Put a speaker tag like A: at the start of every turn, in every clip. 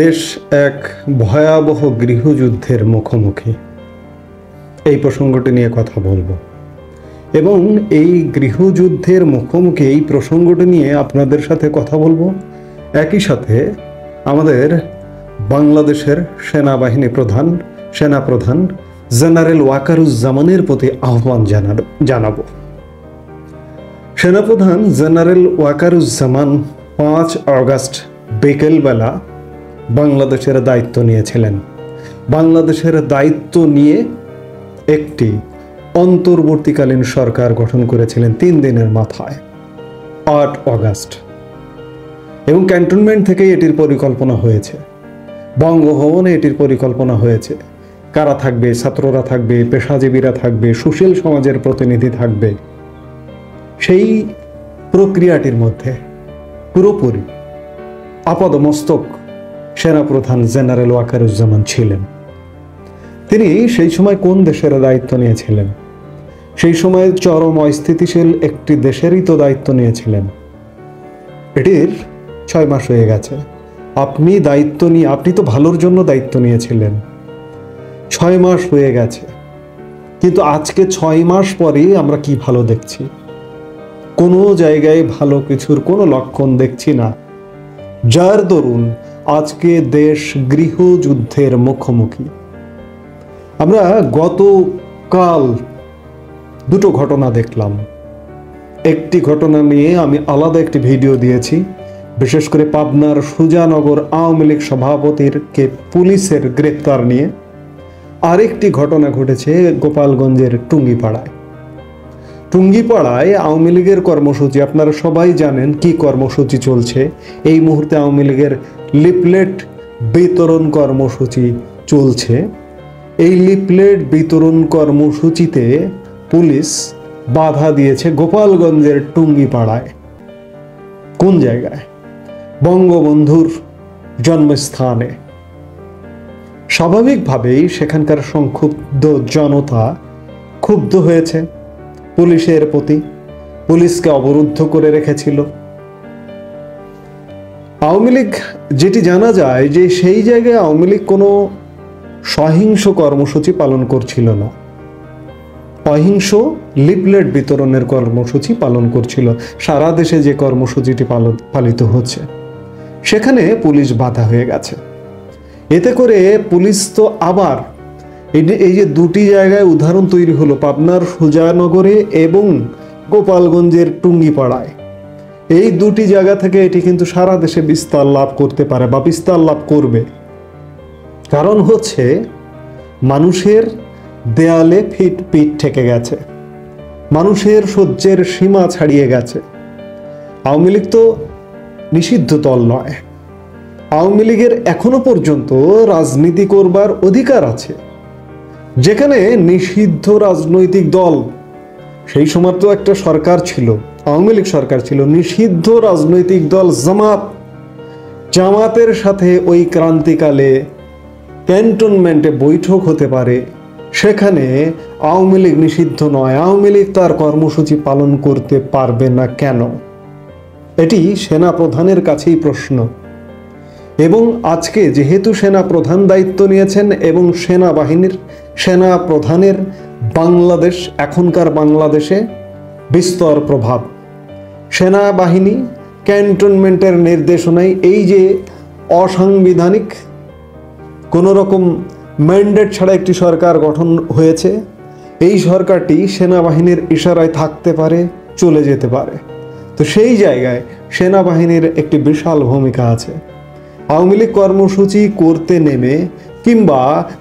A: দেশ এক ভয়াবহ গৃহযুদ্ধের মুখোমুখি। এই প্রসঙ্গটি নিয়ে কথা বলবো এবং এই গৃহযুদ্ধের মুখোমুখি এই প্রসঙ্গটি নিয়ে আপনাদের সাথে কথা বলবো। একই সাথে আমাদের বাংলাদেশের সেনাপ্রধান জেনারেল ওয়াকারুজ্জামানের প্রতি আহ্বান জানাবো। সেনাপ্রধান জেনারেল ওয়াকারুজ্জামান 5 আগস্ট বিকেলবেলা বাংলাদেশের দায়িত্ব নিয়েছিলেন। বাংলাদেশের দায়িত্ব নিয়ে একটি অন্তর্বর্তীকালীন সরকার গঠন করেছিলেন 3 দিনের মাথায় 8 আগস্ট, এবং ক্যান্টনমেন্ট থেকে এটির পরিকল্পনা হয়েছে, বঙ্গভবনে এটির পরিকল্পনা হয়েছে। কারা থাকবে? ছাত্ররা থাকবে, পেশাজীবীরা থাকবে, সুশীল সমাজের প্রতিনিধি থাকবে। সেই প্রক্রিয়াটির মধ্যে পুরোপুরি আপাদমস্তক সেনাপ্রধান জেনারেল ওয়াকারুজ্জামান ছিলেন। তিনি সেই সময় কোন দেশের দায়িত্ব নিয়েছিলেন? সেই সময় চরম অস্থিতিশীল একটি দেশেরই তো দায়িত্ব নিয়েছিলেন। এটির 6 মাস হয়ে গেছে। আপনি তো ভালোর জন্য দায়িত্ব নিয়েছিলেন। 6 মাস হয়ে গেছে, কিন্তু আজকে 6 মাস পরেই আমরা কি ভালো দেখছি? কোনো জায়গায় ভালো কিছুর কোনো লক্ষণ দেখছি না, যার দরুন আজকে দেশ গৃহযুদ্ধের মুখোমুখি। আমরা গতকাল 2টো ঘটনা দেখলাম। একটি ঘটনা নিয়ে আমি আলাদা একটি ভিডিও দিয়েছি, বিশেষ করে পাবনার সুজানগর আওয়ামী লীগ সভাপতির পুলিশের গ্রেপ্তার নিয়ে। আরেকটি ঘটনা ঘটেছে গোপালগঞ্জের টুঙ্গিপাড়ায় আওয়ামী লীগের কর্মসূচি। আপনারা সবাই জানেন কি কর্মসূচি চলছে এই মুহূর্তে। আওয়ামী লীগের লিফলেট বিতরণ কর্মসূচি চলছে। এই লিফলেট বিতরণ কর্মসূচিতে পুলিশ বাধা দিয়েছে গোপালগঞ্জের টুঙ্গিপাড়ায়। কোন জায়গায়? বঙ্গবন্ধুর জন্মস্থানে। স্বাভাবিকভাবেই সেখানকার সংক্ষুব্ধ জনতা ক্ষুব্ধ হয়েছে পুলিশের প্রতি। পুলিশকে অবরুদ্ধ করে রেখেছিল আওয়ামী লীগ। যেটি জানা যায় যে সেই জায়গায় আওয়ামী লীগ কোনো সহিংস কর্মসূচি পালন করছিল না, অহিংস লিফলেট বিতরণের কর্মসূচি পালন করছিল। সারা দেশে যে কর্মসূচিটি পালিত হচ্ছে সেখানে পুলিশ বাধা হয়ে গেছে। এতে করে পুলিশ তো আবার এই যে 2টি জায়গায় উদাহরণ তৈরি হলো, পাবনার সুজানগরে এবং গোপালগঞ্জের টুঙ্গিপাড়ায়। এই 2টি জায়গা থেকে এটি কিন্তু সারা দেশে বিস্তার লাভ করতে পারে বা বিস্তার লাভ করবে। কারণ হচ্ছে মানুষের দেয়ালে পিঠ ঠেকে গেছে, মানুষের সহ্যের সীমা ছাড়িয়ে গেছে। আওয়ামী লীগ তো নিষিদ্ধ দল নয়। আওয়ামী লীগের এখনো পর্যন্ত রাজনীতি করবার অধিকার আছে। যেখানে নিষিদ্ধ রাজনৈতিক দল, সেই সময় তো একটা সরকার ছিল, আওয়ামী লীগ সরকার ছিল, নিষিদ্ধ রাজনৈতিক দল জামাতের সাথে ওই ক্রান্তিকালে ক্যান্টনমেন্টে বৈঠক হতে পারে। সেখানে আওয়ামী লীগ নিষিদ্ধ নয়, আওয়ামী লীগ তার কর্মসূচি পালন করতে পারবে না কেন? এটি সেনাপ্রধানের কাছেই প্রশ্ন। এবং আজকে যেহেতু সেনাপ্রধান দায়িত্ব নিয়েছেন এবং সেনাপ্রধানের বাংলাদেশ, এখনকার বাংলাদেশে বিস্তর প্রভাব। সেনাবাহিনী ক্যান্টনমেন্টের নির্দেশনায় এই যে অসাংবিধানিক কোনো রকম ম্যান্ডেট ছাড়া একটি সরকার গঠন হয়েছে, এই সরকারটি সেনাবাহিনীর ইশারায় থাকতে পারে, চলে যেতে পারে। তো সেই জায়গায় সেনাবাহিনীর একটি বিশাল ভূমিকা আছে। আওয়ামী লীগ কর্মসূচি করতে নেমে কিংবা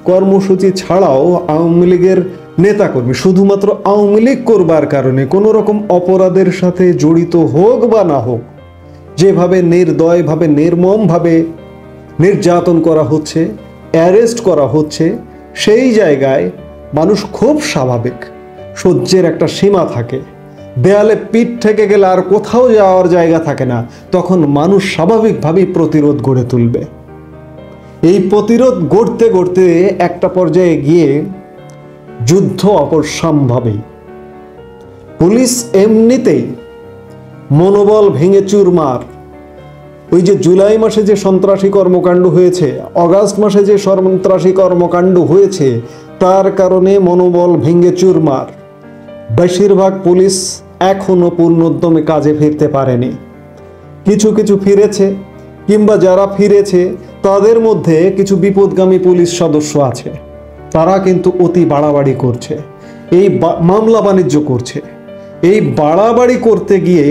A: কর্মসূচি ছাড়াও আওয়ামী লীগের নেতাকর্মী শুধুমাত্র আওয়ামী লীগ করবার কারণে কোনো রকম অপরাধের সাথে জড়িত হোক বা না হোক, যেভাবে নির্দয়ভাবে নির্মমভাবে নির্যাতন করা হচ্ছে, অ্যারেস্ট করা হচ্ছে, সেই জায়গায় মানুষ খুব স্বাভাবিক, সহ্যের একটা সীমা থাকে। দেয়ালে পিঠ থেকে গেলে আর কোথাও যাওয়ার জায়গা থাকে না, তখন মানুষ স্বাভাবিকভাবেই প্রতিরোধ গড়ে তুলবে। এই প্রতিরোধ গড়তে গড়তে একটা পর্যায়ে গিয়ে যুদ্ধ অবশ্যম্ভাবী। পুলিশ এমনিতেই মনোবল ভেঙে চুরমার, ওই যে জুলাই মাসে যে সন্ত্রাসী কর্মকাণ্ড হয়েছে, আগস্ট মাসে যে সন্ত্রাসী কর্মকাণ্ড হয়েছে, তার কারণে মনোবল ভেঙে চুরমার। বেশিরভাগ পুলিশ এখনো পূর্ণোদ্যমে কাজে ফিরতে পারেনি। কিছু কিছু ফিরেছে, কিংবা যারা ফিরেছে তাদের মধ্যে কিছু বিপদগামী পুলিশ সদস্য আছে, তারা কিন্তু অতি বাড়াবাড়ি করছে, এই মামলা বাণিজ্য করছে। এই বাড়াবাড়ি করতে গিয়ে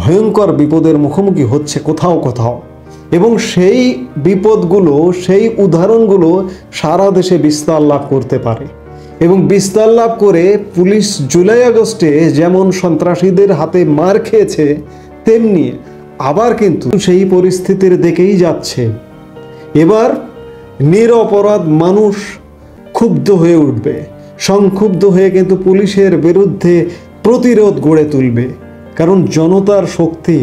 A: ভয়ঙ্কর বিপদের মুখোমুখি হচ্ছে কোথাও কোথাও, এবং সেই বিপদগুলো, সেই উদাহরণগুলো সারা দেশে বিস্তার লাভ করতে পারে। এবং বিস্তার লাভ করে পুলিশ জুলাই আগস্টে যেমন সন্ত্রাসীদের হাতে মার খেয়েছে, তেমনি আবার কিন্তু সেই পরিস্থিতির দিকেই যাচ্ছে। এবার নিরপরাধ মানুষ ক্ষুব্ধ হয়ে উঠবে, সংক্ষুব্ধ হয়ে কিন্তু পুলিশের বিরুদ্ধে প্রতিরোধ গড়ে তুলবে। কারণ জনতার শক্তি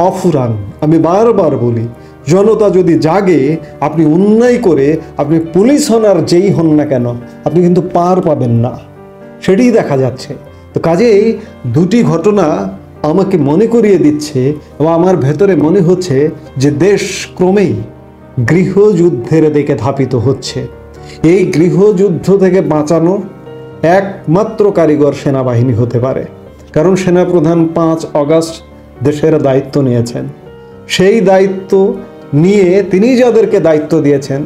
A: অফুরান। আমি বারবার বলি, জনতা যদি জাগে, আপনি অন্যায় করে আপনি পুলিশ হন আর যেই হন না কেন, আপনি কিন্তু পার পাবেন না, সেটাই দেখা যাচ্ছে। তো কাজেই দুটি ঘটনা আমাকে মনে করিয়ে দিচ্ছে, এবং আমার ভেতরে মনে হচ্ছে যে দেশ ক্রমেই গৃহযুদ্ধের দিকে ধাপিত হচ্ছে। এই গৃহযুদ্ধ থেকে বাঁচানো একমাত্র কারিগর সেনাবাহিনী হতে পারে। কারণ সেনাপ্রধান 5 আগস্ট দেশের দায়িত্ব নিয়েছেন। সেই দায়িত্ব নিয়ে তিনি যাদেরকে দায়িত্ব দিয়েছেন,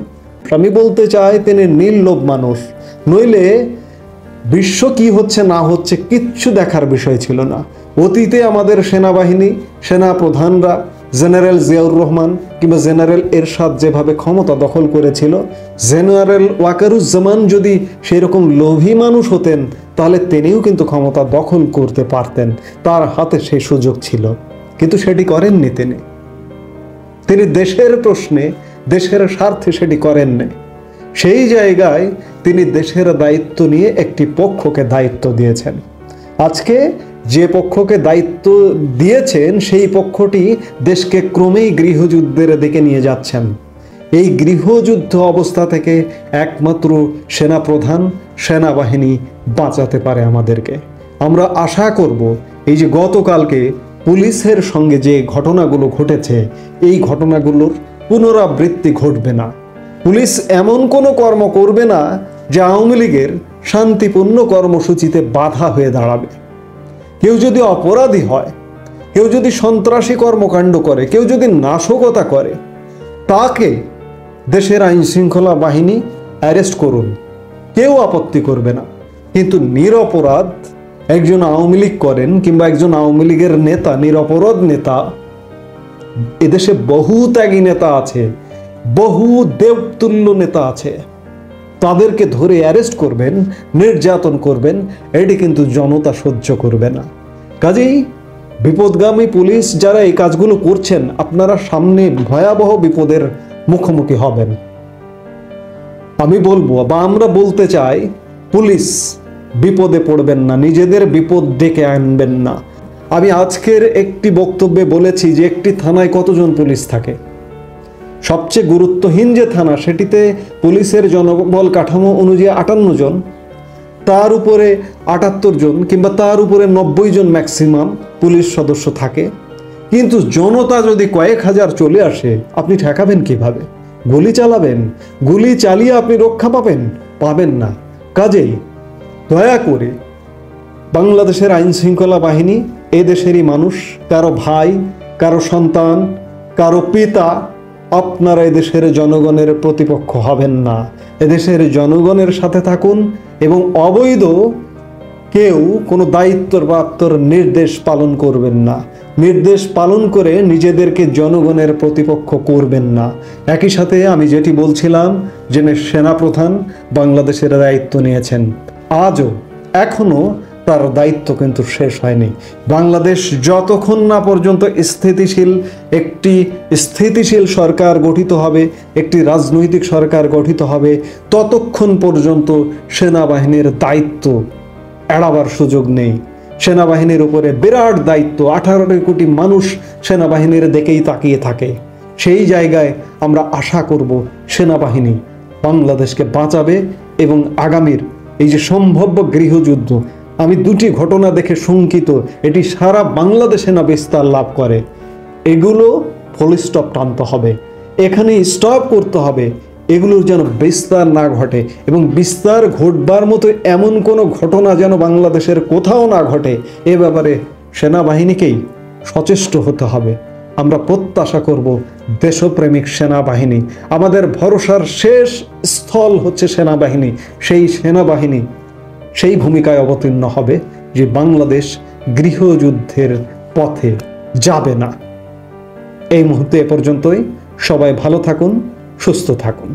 A: আমি বলতে চাই তিনি নির্লোভ মানুষ। নইলে বিশ্ব কি হচ্ছে না হচ্ছে কিচ্ছু দেখার বিষয় ছিল না। অতীতে আমাদের সেনাবাহিনী, সেনাপ্রধানরা, জেনারেল জিয়াউর রহমান কিংবা জেনারেল এরশাদ যেভাবে ক্ষমতা দখল করেছিল, জেনারেল ওয়াকারুজ্জামান যদি সেই রকম লোভী মানুষ হতেন, তাহলে তিনিও কিন্তু ক্ষমতা দখল করতে পারতেন, তার হাতে সেই সুযোগ ছিল। কিন্তু সেটি করেননি তিনি দেশের প্রশ্নে, দেশের স্বার্থে সেটি করেননি। সেই জায়গায় তিনি দেশের দায়িত্ব নিয়ে একটি পক্ষকে দায়িত্ব দিয়েছেন। আজকে যে পক্ষকে দায়িত্ব দিয়েছেন, সেই পক্ষটি দেশকে ক্রমেই গৃহযুদ্ধের দিকে নিয়ে যাচ্ছেন। এই গৃহযুদ্ধ অবস্থা থেকে একমাত্র সেনাপ্রধান, সেনাবাহিনী বাঁচাতে পারে আমাদেরকে। আমরা আশা করব এই যে গতকালকে পুলিশের সঙ্গে যে ঘটনাগুলো ঘটেছে, এই ঘটনাগুলোর পুনরাবৃত্তি ঘটবে না। পুলিশ এমন কোনো কর্ম করবে না যে আওয়ামী লীগের শান্তিপূর্ণ কর্মসূচিতে বাধা হয়ে দাঁড়াবে। কেউ যদি অপরাধী হয়, কেউ যদি সন্ত্রাসী কর্মকাণ্ড করে, কেউ যদি নাশকতা করে, তাকে দেশের আইন শৃঙ্খলা বাহিনী অ্যারেস্ট করুন, কেউ আপত্তি করবে না। কিন্তু নিরপরাধ একজন আওয়ামী লীগ করেন কিংবা একজন আওয়ামী লীগের নেতা, নিরপরাধ নেতা, এদেশে বহু ত্যাগী নেতা আছে, বহু দেবতুল্য নেতা আছে, তাদেরকে ধরে অ্যারেস্ট করবেন, নির্যাতন করবেন, এটি কিন্তু জনতা সহ্য করবে না। কাজেই বিপদগামী পুলিশ যারা এই কাজগুলো করছেন, আপনারা সামনে ভয়াবহ বিপদের মুখোমুখি হবেন। আমি বলবো, বা আমরা বলতে চাই, পুলিশ বিপদে পড়বেন না, নিজেদের বিপদ ডেকে আনবেন না। আমি আজকের একটি বক্তব্যে বলেছি যে একটি থানায় কতজন পুলিশ থাকে। সবচেয়ে গুরুত্বহীন যে থানা, সেটিতে পুলিশের জনবল কাঠামো অনুযায়ী 58 জন, তার উপরে 78 জন কিংবা তার উপরে 90 জন ম্যাক্সিমাম পুলিশ সদস্য থাকে। কিন্তু জনতা যদি কয়েক হাজার চলে আসে, আপনি ঠেকাবেন কিভাবে? গুলি চালাবেন? গুলি চালিয়ে আপনি রক্ষা পাবেন না। কাজেই দয়া করে বাংলাদেশের আইন শৃঙ্খলা বাহিনী এদেশেরই মানুষ, কারো ভাই, কারো সন্তান, কারো পিতা, আপনারা এদেশের জনগণের প্রতিপক্ষ হবেন না। এদেশের জনগণের সাথে থাকুন এবং অবৈধ কেউ কোনো দায়িত্বপ্রাপ্ত নির্দেশ পালন করবেন না। নির্দেশ পালন করে নিজেদেরকে জনগণের প্রতিপক্ষ করবেন না। একই সাথে আমি যেটি বলছিলাম, যে সেনাপ্রধান বাংলাদেশের দায়িত্ব নিয়েছেন, আজও এখনো তার দায়িত্ব কিন্তু শেষ হয়নি। বাংলাদেশ যতক্ষণ না পর্যন্ত একটি স্থিতিশীল সরকার গঠিত হবে, একটি রাজনৈতিক সরকার গঠিত হবে, ততক্ষণ পর্যন্ত সেনাবাহিনীর দায়িত্ব এড়াবার সুযোগ নেই। সেনাবাহিনীর উপরে বিরাট দায়িত্ব, 18 কোটি মানুষ সেনাবাহিনীর দিকেই তাকিয়ে থাকে। সেই জায়গায় আমরা আশা করব সেনাবাহিনী বাংলাদেশকে বাঁচাবে এবং আগামীর এই যে সম্ভাব্য গৃহযুদ্ধ, আমি দুটি ঘটনা দেখে শঙ্কিত, এটি সারা বাংলাদেশে না বিস্তার লাভ করে, এগুলো ফুল স্টপ টানতে হবে, এখানে স্টপ করতে হবে। এগুলোর যেন বিস্তার না ঘটে, এবং বিস্তার ঘটবার মতো এমন কোনো ঘটনা যেন বাংলাদেশের কোথাও না ঘটে, এ ব্যাপারে সেনাবাহিনীকেই সচেষ্ট হতে হবে। আমরা প্রত্যাশা করব দেশপ্রেমিক সেনাবাহিনী, আমাদের ভরসার শেষ স্থল হচ্ছে সেনাবাহিনী, সেই সেনাবাহিনী সেই ভূমিকায় অবতীর্ণ হবে যে বাংলাদেশ গৃহযুদ্ধের পথে যাবে না। এই মুহূর্তে এ পর্যন্তই। সবাই ভালো থাকুন, সুস্থ থাকুন।